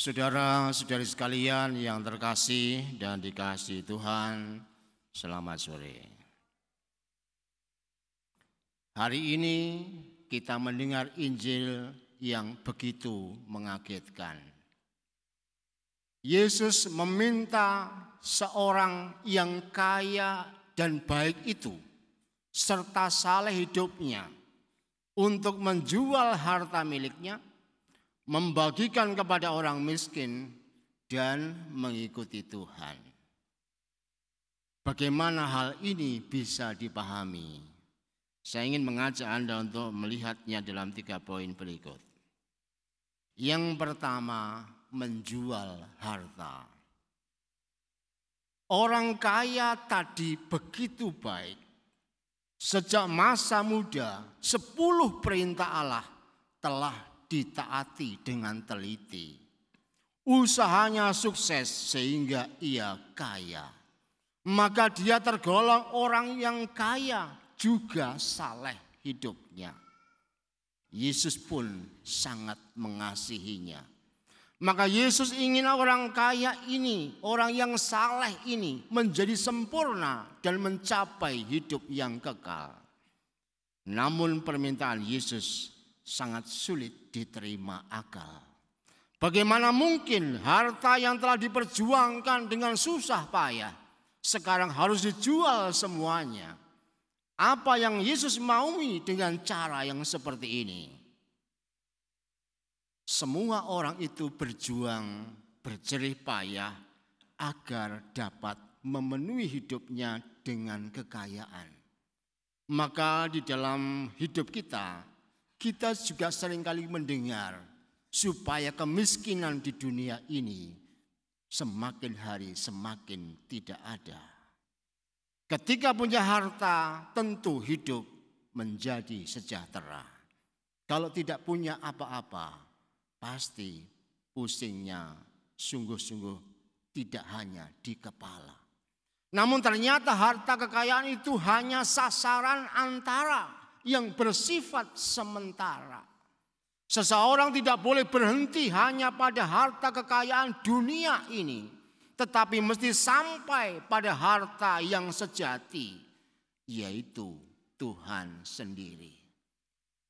Saudara-saudari sekalian yang terkasih dan dikasihi Tuhan, selamat sore. Hari ini kita mendengar Injil yang begitu mengagetkan. Yesus meminta seorang yang kaya dan baik itu, serta saleh hidupnya, untuk menjual harta miliknya, membagikan kepada orang miskin, dan mengikuti Tuhan. Bagaimana hal ini bisa dipahami? Saya ingin mengajak Anda untuk melihatnya dalam 3 poin berikut. Yang pertama, menjual harta. Orang kaya tadi begitu baik. Sejak masa muda, 10 perintah Allah telah ditaati dengan teliti. Usahanya sukses sehingga ia kaya. Maka dia tergolong orang yang kaya, juga saleh hidupnya. Yesus pun sangat mengasihinya. Maka Yesus ingin orang kaya ini, orang yang saleh ini menjadi sempurna dan mencapai hidup yang kekal. Namun permintaan Yesus sangat sulit diterima akal. Bagaimana mungkin harta yang telah diperjuangkan dengan susah payah sekarang harus dijual semuanya? Apa yang Yesus maui dengan cara yang seperti ini? Semua orang itu berjuang, berjerih payah agar dapat memenuhi hidupnya dengan kekayaan. Maka di dalam hidup kita juga seringkali mendengar supaya kemiskinan di dunia ini semakin hari semakin tidak ada. Ketika punya harta, tentu hidup menjadi sejahtera. Kalau tidak punya apa-apa, pasti pusingnya sungguh-sungguh tidak hanya di kepala. Namun ternyata harta kekayaan itu hanya sasaran antara yang bersifat sementara. Seseorang tidak boleh berhenti hanya pada harta kekayaan dunia ini, tetapi mesti sampai pada harta yang sejati, yaitu Tuhan sendiri.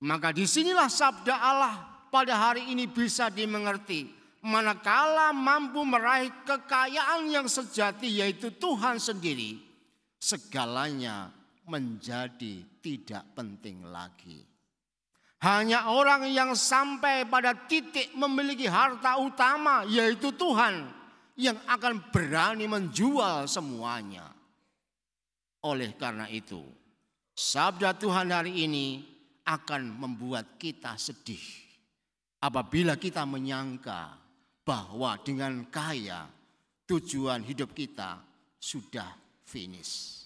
Maka disinilah sabda Allah pada hari ini bisa dimengerti. Manakala mampu meraih kekayaan yang sejati, yaitu Tuhan sendiri, segalanya menjadi tidak penting lagi. Hanya orang yang sampai pada titik memiliki harta utama, yaitu Tuhan, yang akan berani menjual semuanya. Oleh karena itu, sabda Tuhan hari ini akan membuat kita sedih apabila kita menyangka bahwa dengan kaya tujuan hidup kita sudah finish.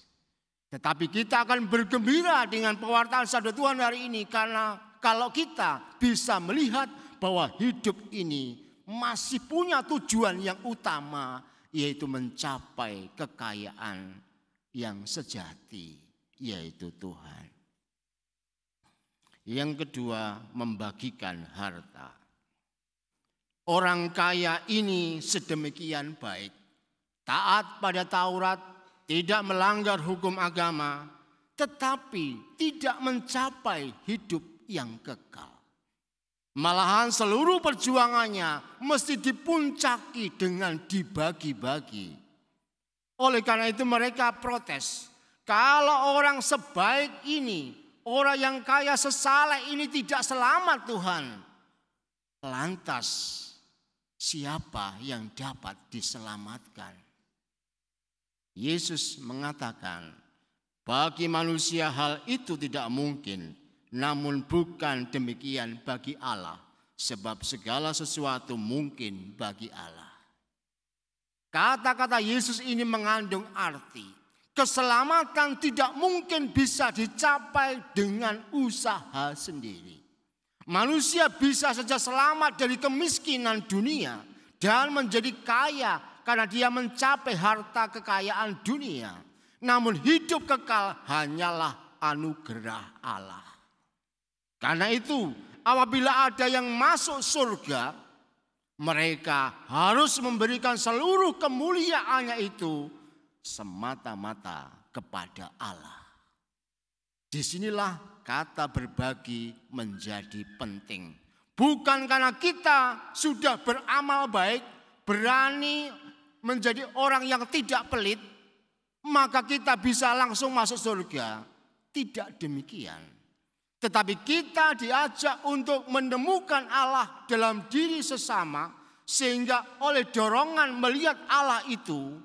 Tetapi kita akan bergembira dengan pewartaan sabda Tuhan hari ini, karena kalau kita bisa melihat bahwa hidup ini masih punya tujuan yang utama, yaitu mencapai kekayaan yang sejati, yaitu Tuhan. Yang kedua, membagikan harta. Orang kaya ini sedemikian baik, taat pada Taurat, tidak melanggar hukum agama, tetapi tidak mencapai hidup yang kekal. Malahan seluruh perjuangannya mesti dipuncaki dengan dibagi-bagi. Oleh karena itu mereka protes. Kalau orang sebaik ini, orang yang kaya sesaleh ini tidak selamat Tuhan, lantas siapa yang dapat diselamatkan? Yesus mengatakan, bagi manusia hal itu tidak mungkin, namun bukan demikian bagi Allah, sebab segala sesuatu mungkin bagi Allah. Kata-kata Yesus ini mengandung arti, keselamatan tidak mungkin bisa dicapai dengan usaha sendiri. Manusia bisa saja selamat dari kemiskinan dunia dan menjadi kaya karena dia mencapai harta kekayaan dunia. Namun hidup kekal hanyalah anugerah Allah. Karena itu apabila ada yang masuk surga, Mereka harus memberikan seluruh kemuliaannya itu semata-mata kepada Allah. Disinilah kata berbagi menjadi penting. Bukan karena kita sudah beramal baik, berani menjadi orang yang tidak pelit, maka kita bisa langsung masuk surga. Tidak demikian. Tetapi kita diajak untuk menemukan Allah dalam diri sesama, sehingga oleh dorongan melihat Allah itu,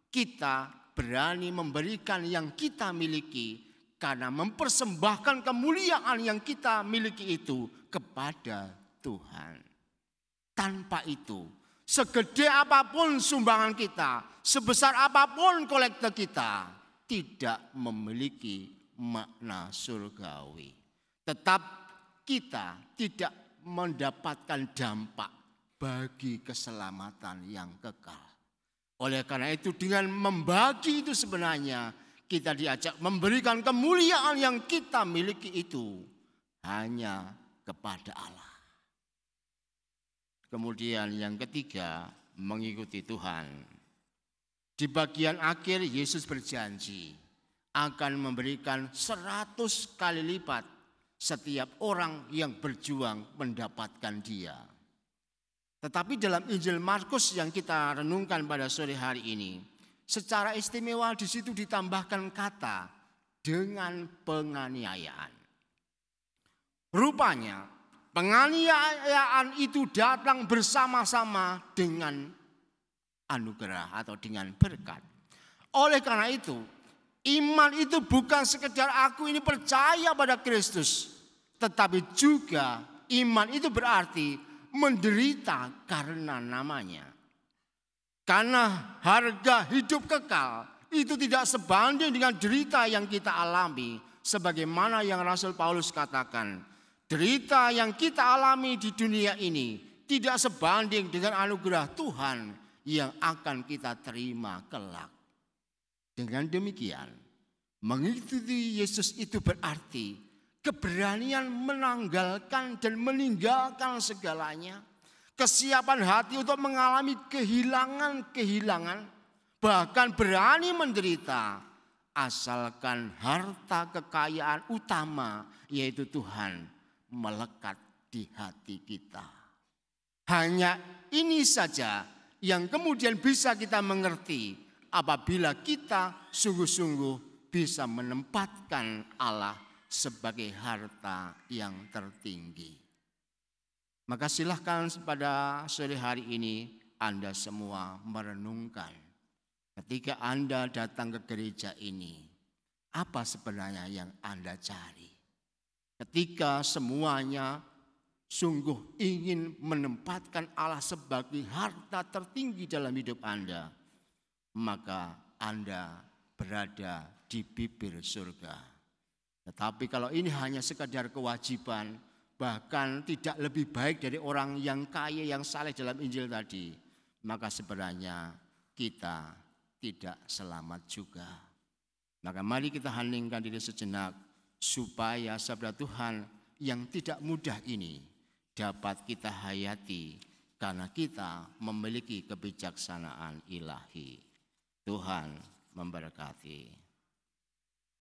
kita berani memberikan yang kita miliki, karena mempersembahkan kemuliaan yang kita miliki itu kepada Tuhan. Tanpa itu, segede apapun sumbangan kita, sebesar apapun kolekte kita, tidak memiliki makna surgawi. Tetap kita tidak mendapatkan dampak bagi keselamatan yang kekal. Oleh karena itu, dengan membagi itu sebenarnya kita diajak memberikan kemuliaan yang kita miliki itu hanya kepada Allah. Kemudian yang ketiga, mengikuti Tuhan. Di bagian akhir Yesus berjanji akan memberikan 100 kali lipat setiap orang yang berjuang mendapatkan Dia. Tetapi dalam Injil Markus yang kita renungkan pada sore hari ini, secara istimewa di situ ditambahkan kata dengan penganiayaan. Rupanya penganiayaan itu datang bersama-sama dengan anugerah atau dengan berkat. Oleh karena itu, iman itu bukan sekedar aku ini percaya pada Kristus, tetapi juga iman itu berarti menderita karena namanya. Karena harga hidup kekal itu tidak sebanding dengan derita yang kita alami. Sebagaimana yang Rasul Paulus katakan, derita yang kita alami di dunia ini tidak sebanding dengan anugerah Tuhan yang akan kita terima kelak. Dengan demikian, mengikuti Yesus itu berarti keberanian menanggalkan dan meninggalkan segalanya. Kesiapan hati untuk mengalami kehilangan-kehilangan, bahkan berani menderita, asalkan harta kekayaan utama yaitu Tuhan melekat di hati kita. Hanya ini saja yang kemudian bisa kita mengerti apabila kita sungguh-sungguh bisa menempatkan Allah sebagai harta yang tertinggi. Maka silahkan pada sore hari ini Anda semua merenungkan. Ketika Anda datang ke gereja ini, apa sebenarnya yang Anda cari? Ketika semuanya sungguh ingin menempatkan Allah sebagai harta tertinggi dalam hidup Anda, maka Anda berada di bibir surga. Tetapi kalau ini hanya sekadar kewajiban, bahkan tidak lebih baik dari orang yang kaya yang saleh dalam Injil tadi, maka sebenarnya kita tidak selamat juga. Maka mari kita heningkan diri sejenak supaya sabda Tuhan yang tidak mudah ini dapat kita hayati karena kita memiliki kebijaksanaan ilahi. Tuhan memberkati.